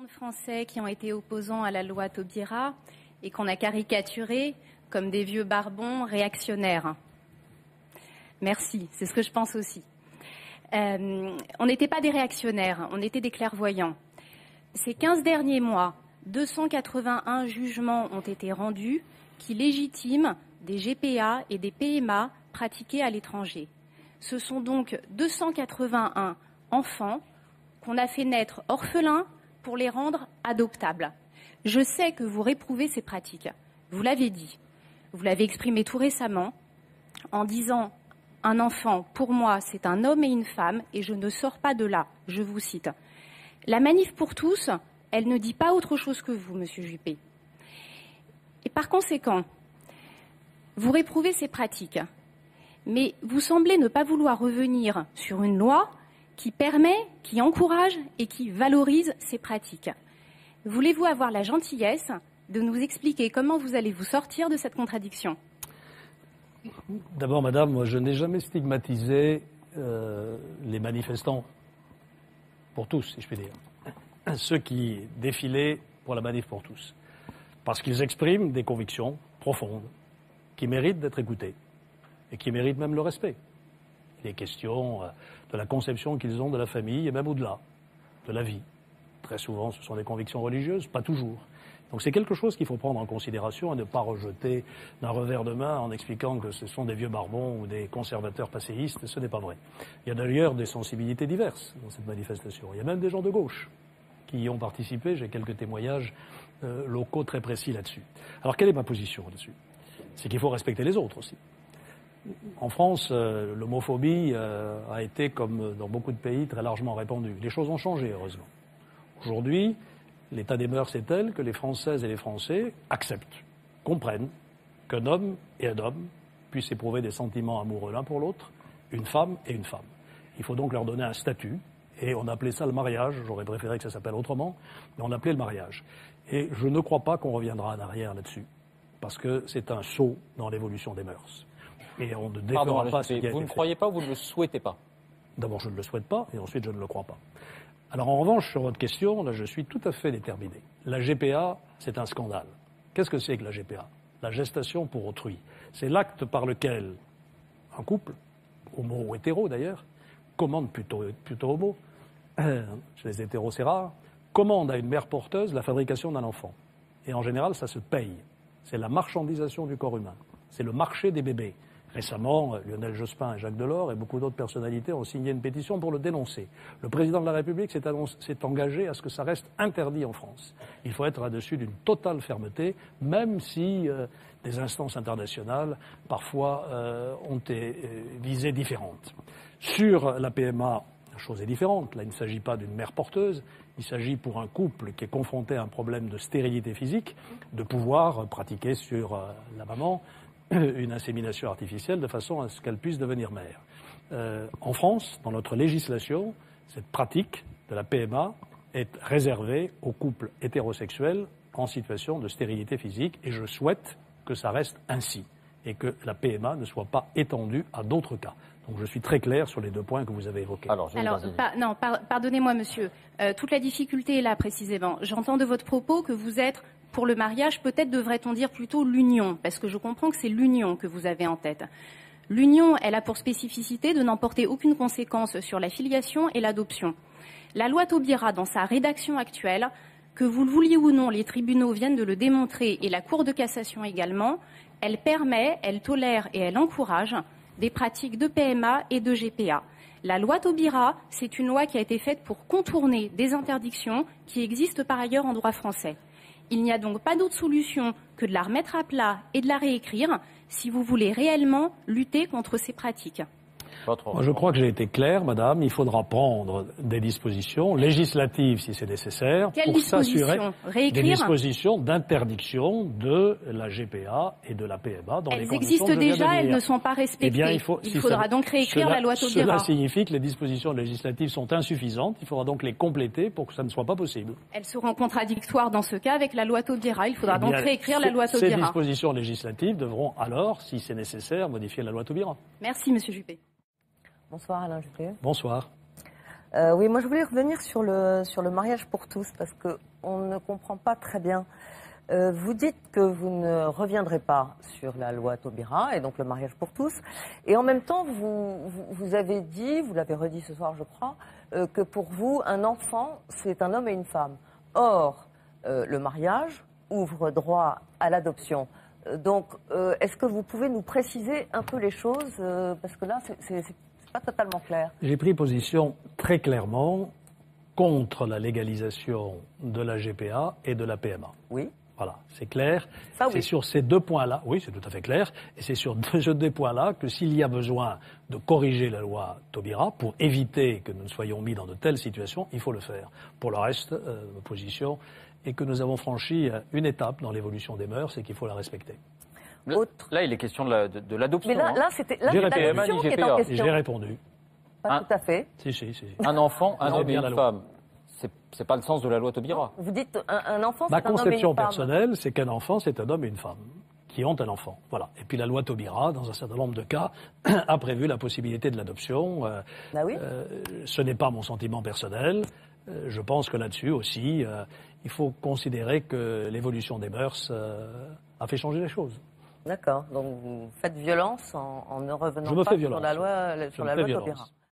de Français qui ont été opposants à la loi Taubira et qu'on a caricaturés comme des vieux barbons réactionnaires. Merci, c'est ce que je pense aussi. On n'était pas des réactionnaires, on était des clairvoyants. Ces 15 derniers mois, 281 jugements ont été rendus qui légitiment des GPA et des PMA pratiqués à l'étranger. Ce sont donc 281 enfants qu'on a fait naître orphelins pour les rendre adoptables. Je sais que vous réprouvez ces pratiques. Vous l'avez dit. Vous l'avez exprimé tout récemment en disant « Un enfant, pour moi, c'est un homme et une femme et je ne sors pas de là ». Je vous cite. La manif pour tous, elle ne dit pas autre chose que vous, Monsieur Juppé. Et par conséquent, vous réprouvez ces pratiques. Mais vous semblez ne pas vouloir revenir sur une loi qui permet, qui encourage et qui valorise ces pratiques. Voulez-vous avoir la gentillesse de nous expliquer comment vous allez vous sortir de cette contradiction? D'abord, madame, moi, je n'ai jamais stigmatisé les manifestants pour tous, si je puis dire. Ceux qui défilaient pour la manif pour tous. Parce qu'ils expriment des convictions profondes qui méritent d'être écoutées et qui méritent même le respect. Il est question de la conception qu'ils ont de la famille et même au-delà, de la vie. Très souvent, ce sont des convictions religieuses, pas toujours. Donc c'est quelque chose qu'il faut prendre en considération et ne pas rejeter d'un revers de main en expliquant que ce sont des vieux barbons ou des conservateurs passéistes. Ce n'est pas vrai. Il y a d'ailleurs des sensibilités diverses dans cette manifestation. Il y a même des gens de gauche qui y ont participé. J'ai quelques témoignages locaux très précis là-dessus. Alors quelle est ma position là-dessus? C'est qu'il faut respecter les autres aussi. En France, l'homophobie a été, comme dans beaucoup de pays, très largement répandue. Les choses ont changé, heureusement. Aujourd'hui, l'état des mœurs est tel que les Françaises et les Français acceptent, comprennent qu'un homme et un homme puissent éprouver des sentiments amoureux l'un pour l'autre, une femme et une femme. Il faut donc leur donner un statut, et on appelait ça le mariage. J'aurais préféré que ça s'appelle autrement, mais on appelait le mariage. Et je ne crois pas qu'on reviendra en arrière là-dessus, parce que c'est un saut dans l'évolution des mœurs. Et on ne défendra pas ce qui a été fait. Vous ne croyez pas ou vous ne le souhaitez pas? D'abord, je ne le souhaite pas, et ensuite, je ne le crois pas. Alors, en revanche, sur votre question, là, je suis tout à fait déterminé. La GPA, c'est un scandale. Qu'est-ce que c'est que la GPA? La gestation pour autrui. C'est l'acte par lequel un couple, homo ou hétéro d'ailleurs, commande plutôt homo, chez les hétéros c'est rare, commande à une mère porteuse la fabrication d'un enfant. Et en général, ça se paye. C'est la marchandisation du corps humain. C'est le marché des bébés. Récemment, Lionel Jospin et Jacques Delors et beaucoup d'autres personnalités ont signé une pétition pour le dénoncer. Le président de la République s'est engagé à ce que ça reste interdit en France. Il faut être là-dessus d'une totale fermeté, même si des instances internationales, parfois, ont des visées différentes. Sur la PMA, la chose est différente. Là, il ne s'agit pas d'une mère porteuse. Il s'agit pour un couple qui est confronté à un problème de stérilité physique, de pouvoir pratiquer sur la maman une insémination artificielle de façon à ce qu'elle puisse devenir mère. En France, dans notre législation, cette pratique de la PMA est réservée aux couples hétérosexuels en situation de stérilité physique et je souhaite que ça reste ainsi et que la PMA ne soit pas étendue à d'autres cas. Donc je suis très clair sur les deux points que vous avez évoqués. Pardonnez-moi, monsieur. Toute la difficulté est là, précisément. J'entends de votre propos que vous êtes pour le mariage, peut-être devrait-on dire plutôt l'union, parce que je comprends que c'est l'union que vous avez en tête. L'union, elle a pour spécificité de n'emporter aucune conséquence sur la filiation et l'adoption. La loi Taubira, dans sa rédaction actuelle, que vous le vouliez ou non, les tribunaux viennent de le démontrer, et la Cour de cassation également, elle permet, elle tolère et elle encourage des pratiques de PMA et de GPA. La loi Taubira, c'est une loi qui a été faite pour contourner des interdictions qui existent par ailleurs en droit français. Il n'y a donc pas d'autre solution que de la remettre à plat et de la réécrire si vous voulez réellement lutter contre ces pratiques. Moi, je crois que j'ai été clair, madame. Il faudra prendre des dispositions législatives, si c'est nécessaire, pour s'assurer des dispositions d'interdiction de la GPA et de la PMA dans les conditions que je viens de dire. Elles existent déjà, elles ne sont pas respectées. Eh bien, il faudra donc réécrire la loi Taubira. Cela signifie que les dispositions législatives sont insuffisantes. Il faudra donc les compléter pour que ça ne soit pas possible. Elles seront contradictoires dans ce cas avec la loi Taubira. Il faudra donc réécrire la loi Taubira. Ces dispositions législatives devront alors, si c'est nécessaire, modifier la loi Taubira. Merci, monsieur Juppé. Bonsoir Alain Juppé. Bonsoir. Oui, moi je voulais revenir sur le mariage pour tous, parce qu'on ne comprend pas très bien. Vous dites que vous ne reviendrez pas sur la loi Taubira, et donc le mariage pour tous, et en même temps vous avez dit, vous l'avez redit ce soir je crois, que pour vous un enfant c'est un homme et une femme. Or, le mariage ouvre droit à l'adoption. Donc, est-ce que vous pouvez nous préciser un peu les choses, parce que là c'est pas totalement clair. J'ai pris position très clairement contre la légalisation de la GPA et de la PMA. Oui. Voilà, c'est clair. Ça, oui. C'est sur ces deux points-là, oui, c'est tout à fait clair, et c'est sur ces deux points-là que s'il y a besoin de corriger la loi Taubira pour éviter que nous ne soyons mis dans de telles situations, il faut le faire. Pour le reste, ma position est que nous avons franchi une étape dans l'évolution des mœurs et qu'il faut la respecter. Là, il est question de l'adoption. Mais là, c'est l'adoption qui est en question. J'ai répondu. Pas tout à fait. Si. Un enfant, un homme et bien la une loi. femme. C'est pas le sens de la loi Taubira. Vous dites un enfant, c'est Ma un homme et une conception femme. personnelle, c'est qu'un enfant, c'est un homme et une femme qui ont un enfant. Voilà. Et puis la loi Taubira, dans un certain nombre de cas, a prévu la possibilité de l'adoption. Bah oui. Ce n'est pas mon sentiment personnel. Je pense que là-dessus aussi, il faut considérer que l'évolution des mœurs a fait changer les choses. D'accord. Donc vous faites violence en ne revenant Je me pas fais sur violence. la loi, Je sur me la fais loi violence. Taubira.